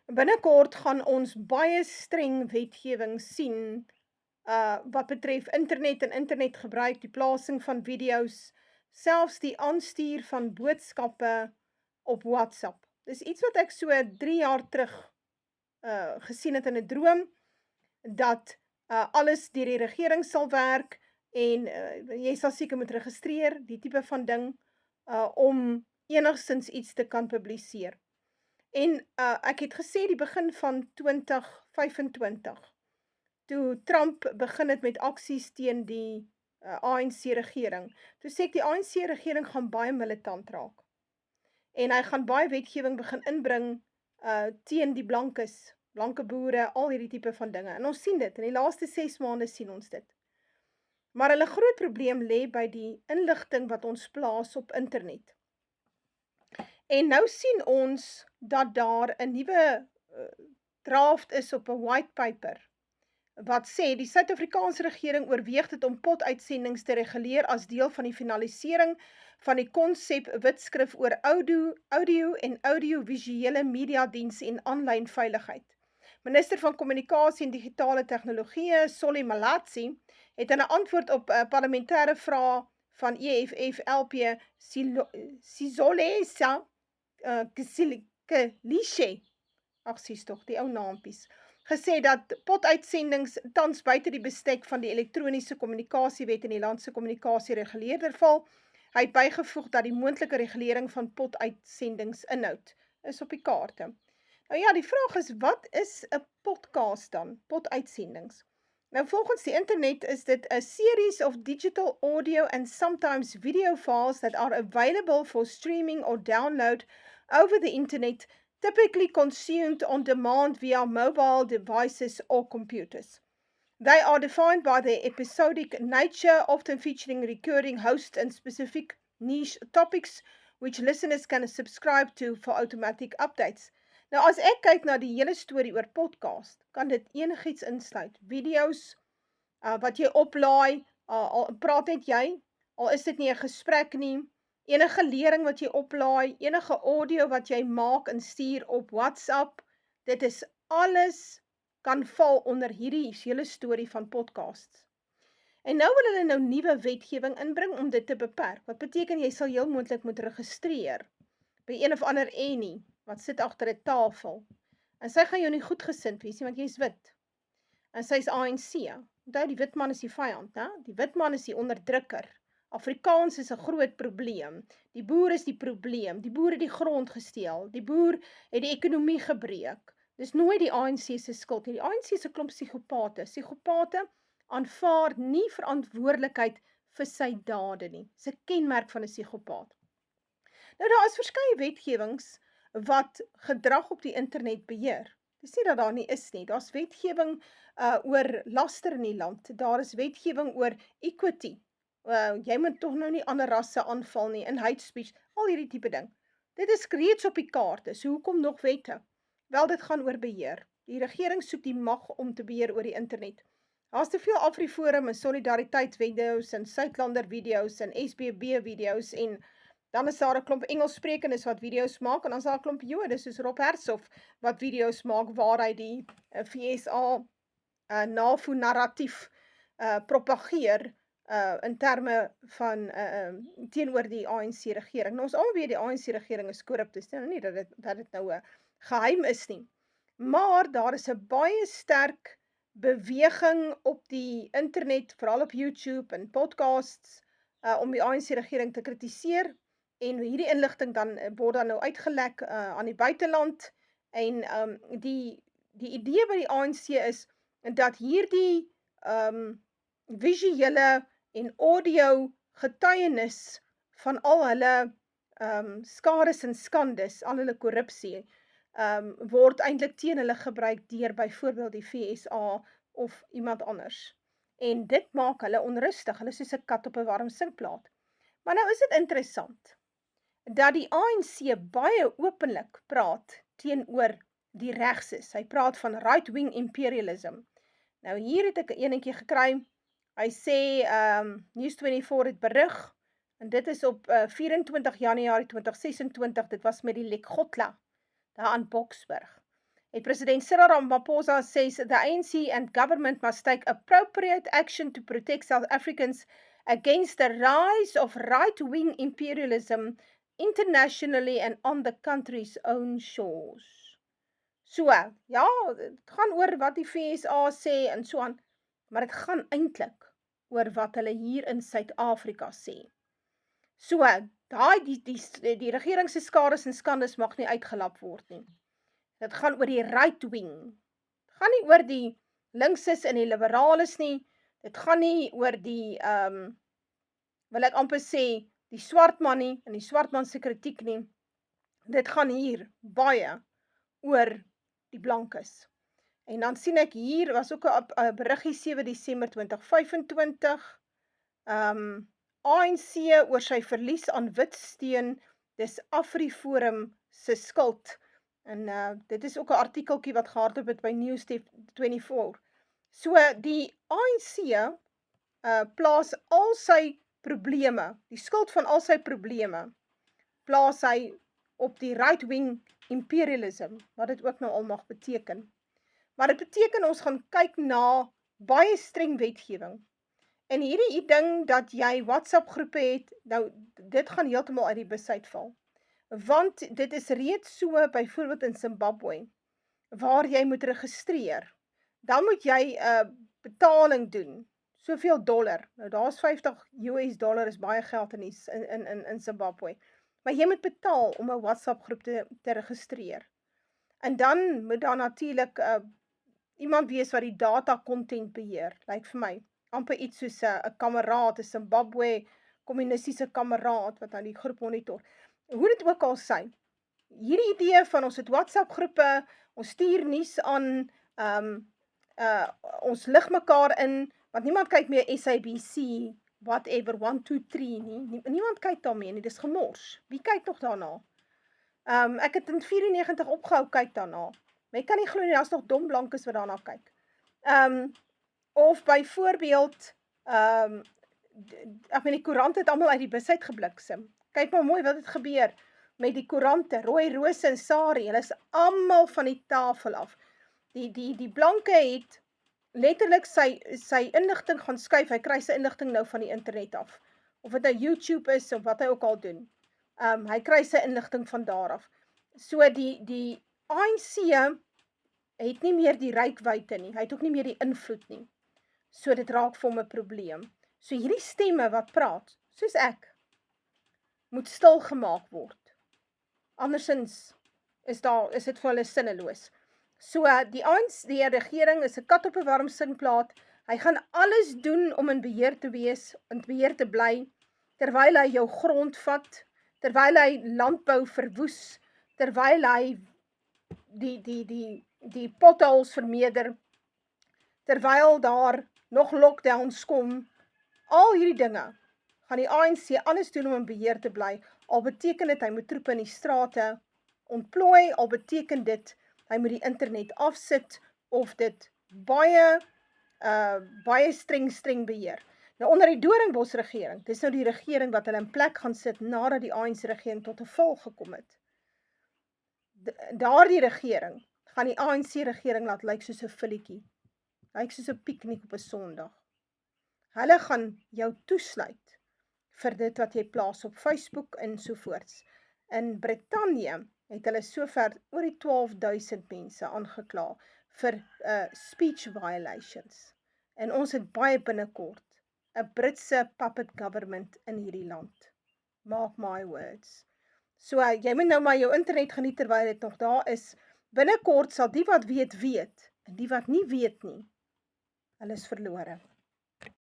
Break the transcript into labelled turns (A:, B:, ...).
A: Binnekort gaan ons baie streng wetgewing sien, wat betref internet en internetgebruik, die plasing van video's, selfs die aanstuur van boodskappe op WhatsApp. Dis iets wat ek so 3 jaar terug, gesien het in 'n droom, dat, alles deur die regering sal werk en, jy sal seker moet registreer, die tipe van ding, om enigstens iets te kan publiseer. En, ek het gesê die begin van 2025, toe Trump begin het met aksies teen die, ANC regering. Toe sê ek die ANC regering gaan baie militant raak en hy gaan baie wetgewing begin inbring, teen die blankes, blanke boere, al hierdie tipe van dinge. En ons sien dit, in die laaste 6 maande sien ons dit. Maar hulle groot probleem lê by die inligting wat ons plaas op internet. En nou sien ons dat daar 'n nuwe, draft is op 'n white paper, wat sê die Suid-Afrikaanse regering oorweeg dit om potuitsendings te reguleer as deel van die finalisering van die konsep wetskrif oor audio en audiovisuele mediadienste en aanlyn veiligheid. Minister van Kommunikasie en Digitale Tegnologieë, Solly Malatsi, het in 'n antwoord op 'n parlementêre vraag van EFF LP Sizolesa Kesilikeliche, ag sies tog, die ou naampies, gesê dat potuitsendings tans buite die bestek van die elektroniese kommunikasiewet en die land se kommunikasiereguleerder val. Hy het bygevoeg dat die moontlike regulering van potuitsendings inhoud is op die kaarte. Nou ja, die vraag is, wat is 'n podcast dan? Potuitsendings. Nou volgens die internet is dit a series of digital audio and sometimes video files that are available for streaming or download over the internet, typically consumed on demand via mobile devices or computers. They are defined by their episodic nature, often featuring recurring hosts and specific niche topics, which listeners can subscribe to for automatic updates. Nou as ek kyk na die hele storie oor podcast, kan dit enigiets insluit. Video's, wat jy oplaai, al praat net jy, al is dit nie 'n gesprek nie, enige lering wat jy oplaai, enige audio wat jy maak en stuur op WhatsApp, dit is alles kan val onder hierdie hele storie van podcasts. En nou wil hulle nou nuwe wetgewing inbring om dit te beperk, wat beteken jy sal heel moontlik moet registreer by een of ander Annie, wat sit agter 'n tafel, en sy gaan jou nie goedgesind wees nie, want jy's wit, en sy's ANC. Onthou, die wit man is die vyand, né? Die wit man is die onderdrukker. Afrikaans is 'n groot probleem. Die boer is die probleem. Die boer het die grond gesteel. Die boer het die ekonomie gebreek. Dis nooit die ANC se skuld nie. Die ANC is 'n klomp psigopate. Psigopate aanvaar nie verantwoordelikheid vir sy dade nie. Dis 'n kenmerk van 'n psigopaat. Nou daar is verskeie wetgewings wat gedrag op die internet beheer. Dis nie dat daar nie is nie. Daar's wetgewing oor laster in die land. Daar is wetgewing oor equity. Jy moet tog nou nie ander rasse aanval nie, in hate speech, al hierdie tipe ding. Dit is reeds op die kaarte, so hoekom nog wette? Wel, dit gaan oor beheer. Die regering soek die mag om te beheer oor die internet. Daar's te veel Afriforum en Solidariteit video's en Suidlander video's en SBB video's en dan is daar 'n klomp Engelssprekendes wat video's maak en dan is daar 'n klomp Jode soos Rob Hertzog wat video's maak waar hy die FSA NAVO-narratief propageer in terme van teenoor die ANC regering. Nou ons almal weet die ANC regering is korrup, dis nou nie dat dit nou 'n geheim is nie. Maar daar is 'n baie sterk beweging op die internet, veral op YouTube en podcasts, om die ANC regering te kritiseer en hierdie inligting dan word dan nou uitgelek aan die buiteland en die idee by die ANC is dat hierdie visuele en audio getuienis van al hulle skades en skandes, al hulle korrupsie, word eintlik teen hulle gebruik deur byvoorbeeld die FSA of iemand anders. En dit maak hulle onrustig, hulle is soos 'n kat op 'n warm singplaat. Maar nou is dit interessant, dat die ANC baie openlik praat teenoor die regses. Hy praat van right-wing imperialism. Nou hier het ek 'n enetjie gekry. Hy sê News24 het berig en dit is op 24 Januarie 2026, dit was met die Lekgotla daar aan Boksburg. het president Cyril Ramaphosa says the ANC and government must take appropriate action to protect South Africans against the rise of right-wing imperialism internationally and on the country's own shores. So, ja, het gaan oor wat die FSA sê en so aan, maar het gaan eintlik oor wat hulle hier in Suid-Afrika sê. So, die regering se skades en skandes mag nie uitgelap word nie. Dit gaan oor die right wing. Dit gaan nie oor die linkses en die liberales nie. Dit gaan nie oor die, wil ek amper sê, die swart man nie, en die swart man se kritiek nie. Dit gaan hier baie oor die blankes. En dan sien ek hier, was ook 'n berigie 7 Desember 2025, ANC oor sy verlies aan wit steun, dis AfriForum se skuld. En dit is ook 'n artikeltjie wat gehardloop het by News24. So die ANC plaas al sy probleme, die skuld van al sy probleme, plaas hy op die right-wing imperialism, wat dit ook nou al mag beteken. Maar dit beteken ons gaan kyk na baie streng wetgewing. En hierdie ding dat jy WhatsApp groepe het, nou dit gaan heeltemal uit die bus uitval. Want dit is reeds so, byvoorbeeld in Zimbabwe, waar jy moet registreer. Dan moet jy 'n betaling doen, soveel dollar. Nou daar is $50 is baie geld in Zimbabwe. Maar jy moet betaal om 'n WhatsApp groep te registreer. En dan moet daar natuurlik iemand wees wat die data content beheer, lyk vir my. Amper iets soos 'n kameraad, 'n Zimbabwe kommunistiese kameraad wat aan die groep monitor. Hoe dit ook al sy, hierdie idee van ons het WhatsApp groepe, ons stuur nuus aan, ons lig mekaar in, want niemand kyk meer SABC, whatever, 1, 2, 3 nie, niemand kyk daarmee nie, dis gemors. Wie kyk nog daarna? Ek het in 94 opgehou kyk daarna, maar ek kan nie glo nie, daar's nog dom blankes wat daarna kyk. Of byvoorbeeld, die koerante het almal uit die bus uitgebliksem. Kyk maar mooi wat het gebeur met die koerante, Rooi Rose en Sari, hulle is almal van die tafel af. Die blanke het letterlik sy inligting gaan skuif, hy kry sy inligting nou van die internet af. Of het nou YouTube is, of wat hy ook al doen. Hy kry sy inligting van daar af. So die ANC het nie meer die reikwyte nie, hy het ook nie meer die invloed nie. So dit raak vir hom 'n probleem. So hierdie stemme wat praat, soos ek, moet stil gemaak word. Andersins is dit vir hulle sinneloos. So die regering is 'n kat op 'n warm singplaat. Hy gaan alles doen om in beheer te wees, in beheer te bly, terwyl hy jou grond vat, terwyl hy landbou verwoes, terwyl hy die potholes vermeerder, terwyl daar nog lockdowns kom, al hierdie dinge, gaan die ANC alles doen om in beheer te bly, al beteken dit, hy moet troepe in die strate ontplooi, al beteken dit, hy moet die internet afsit, of dit baie streng beheer. Nou onder die Doringbos regering, dis nou die regering wat hulle in plek gaan sit, nadat die ANC regering tot 'n val gekom het. Daardie regering, gaan die ANC regering laat lyk soos 'n filletjie, lyk soos 'n piknik op 'n Sondag. Hulle gaan jou toesluit vir dit wat jy plaas op Facebook en sovoorts. In Brittanje het hulle sover oor die 12,000 mense aangekla vir speech violations. En ons het baie binnekort 'n Britse puppet government in hierdie land. Mark my words. So jy moet nou maar jou internet geniet terwyl dit nog daar is. Binnekort sal die wat weet, en die wat nie weet nie, hulle is verlore.